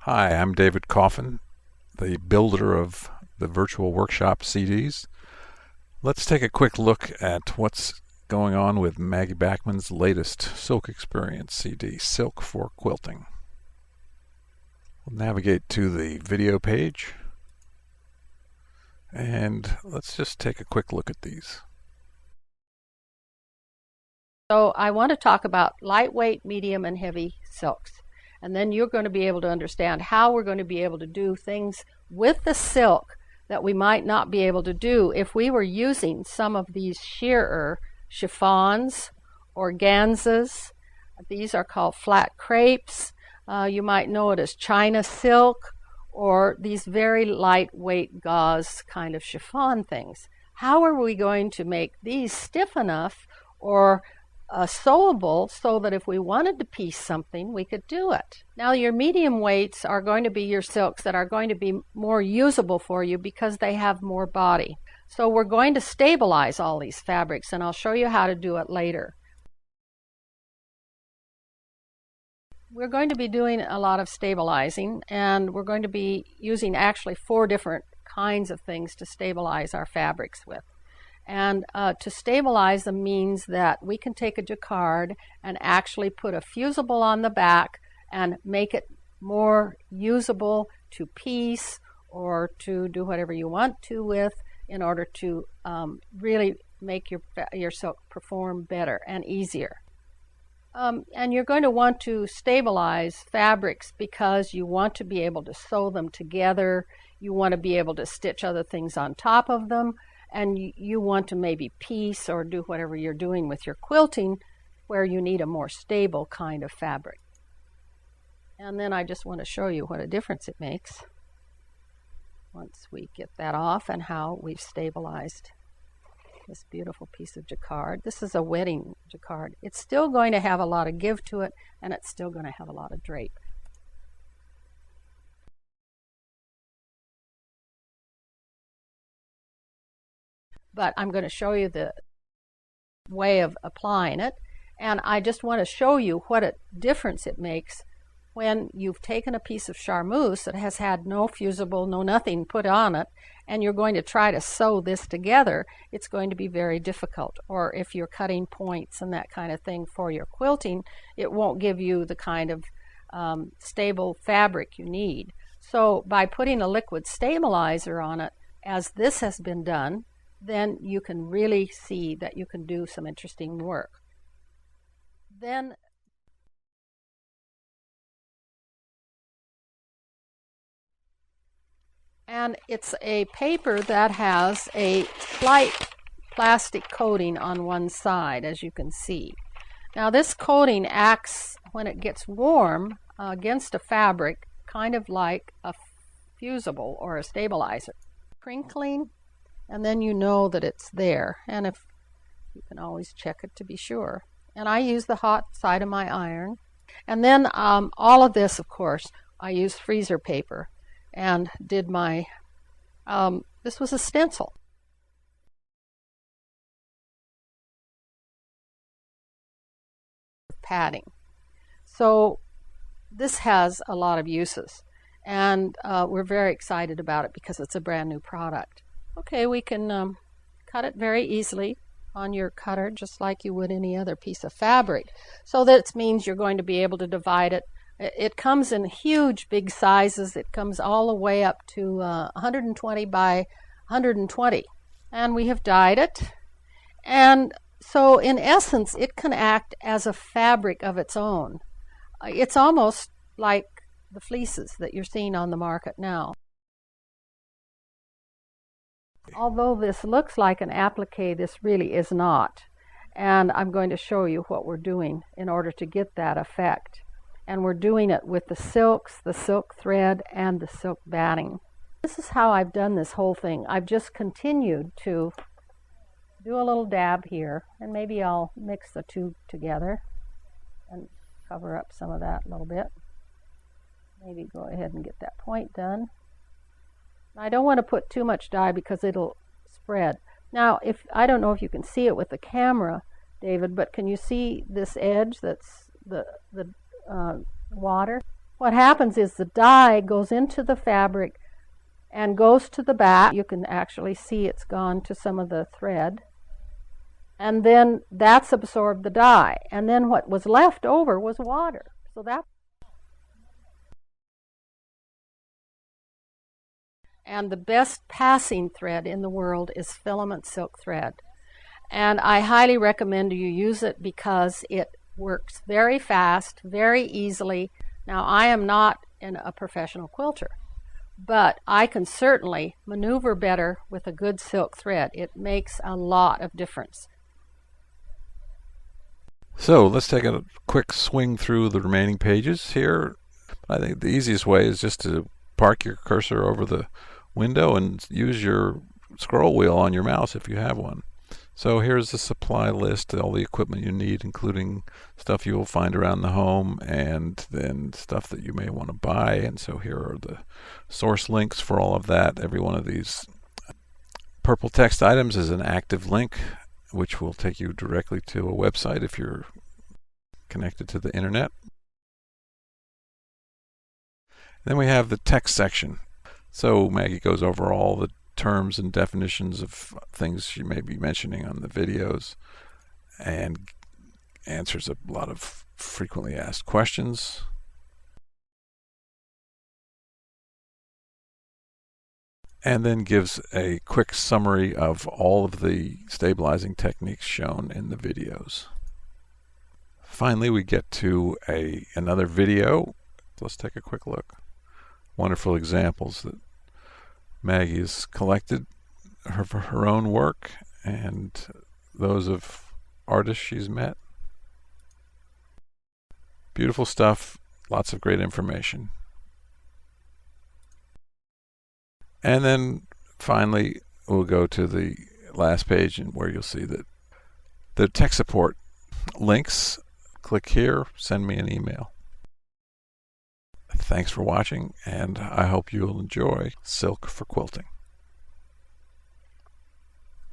Hi, I'm David Coffin, the builder of the virtual workshop CDs. Let's take a quick look at what's going on with Maggie Backman's latest Silk Experience CD, Silk for Quilting. We'll navigate to the video page and let's just take a quick look at these. So I want to talk about lightweight, medium, and heavy silks. And then you're going to be able to understand how we're going to be able to do things with the silk that we might not be able to do if we were using some of these sheerer chiffons, organzas. These are called flat crepes. You might know it as China silk, or these very lightweight gauze kind of chiffon things. How are we going to make these stiff enough or sewable so that if we wanted to piece something, we could do it? Now, your medium weights are going to be your silks that are going to be more usable for you because they have more body. So we're going to stabilize all these fabrics, and I'll show you how to do it later. We're going to be doing a lot of stabilizing, and we're going to be using actually 4 different kinds of things to stabilize our fabrics with. And to stabilize them means that we can take a jacquard and actually put a fusible on the back and make it more usable to piece or to do whatever you want to with in order to really make your silk perform better and easier. And you're going to want to stabilize fabrics because you want to be able to sew them together. You want to be able to stitch other things on top of them. And you want to maybe piece or do whatever you're doing with your quilting where you need a more stable kind of fabric. And then I just want to show you what a difference it makes once we get that off and how we've stabilized this beautiful piece of jacquard. This is a wedding jacquard. It's still going to have a lot of give to it, and it's still going to have a lot of drape. But I'm going to show you the way of applying it, and I just want to show you what a difference it makes when you've taken a piece of charmeuse that has had no fusible, no nothing put on it, and you're going to try to sew this together. It's going to be very difficult. Or if you're cutting points and that kind of thing for your quilting, it won't give you the kind of stable fabric you need. So by putting a liquid stabilizer on it, as this has been done, then you can really see that you can do some interesting work. And it's a paper that has a slight plastic coating on one side, as you can see. Now this coating acts, when it gets warm, against a fabric, kind of like a fusible or a stabilizer. Crinkling, and then you know that it's there. And if you can always check it to be sure. And I use the hot side of my iron. And then all of this, of course, I used freezer paper and did my, this was a stencil. Padding. So this has a lot of uses. And we're very excited about it because it's a brand new product. Okay, we can cut it very easily on your cutter, just like you would any other piece of fabric. So that means you're going to be able to divide it. It comes in huge, big sizes. It comes all the way up to 120 by 120. And we have dyed it. And so in essence, it can act as a fabric of its own. It's almost like the fleeces that you're seeing on the market now. Although this looks like an applique, this really is not. And I'm going to show you what we're doing in order to get that effect. And we're doing it with the silks, the silk thread, and the silk batting. This is how I've done this whole thing. I've just continued to do a little dab here, and maybe I'll mix the two together and cover up some of that a little bit. Maybe go ahead and get that point done. I don't want to put too much dye because it'll spread. Now, I don't know if you can see it with the camera, David, but can you see this edge that's the water? what happens is the dye goes into the fabric and goes to the back. You can actually see it's gone to some of the thread. And then that's absorbed the dye. And then what was left over was water. So that. And the best passing thread in the world is filament silk thread. And I highly recommend you use it because it works very fast, very easily. Now, I am not a professional quilter, but I can certainly maneuver better with a good silk thread. It makes a lot of difference. So let's take a quick swing through the remaining pages here. I think the easiest way is just to park your cursor over the window and use your scroll wheel on your mouse if you have one. So here's the supply list, all the equipment you need, including stuff you will find around the home and then stuff that you may want to buy. And so here are the source links for all of that. Every one of these purple text items is an active link, which will take you directly to a website if you're connected to the internet. Then we have the text section. So Maggie goes over all the terms and definitions of things she may be mentioning on the videos and answers a lot of frequently asked questions. And then gives a quick summary of all of the stabilizing techniques shown in the videos. Finally, we get to another video. Let's take a quick look. Wonderful examples that Maggie has collected of her own work and those of artists she's met. Beautiful stuff, lots of great information. And then finally, we'll go to the last page and where you'll see that the tech support links. Click here, send me an email. Thanks for watching, and I hope you'll enjoy Silk for Quilting.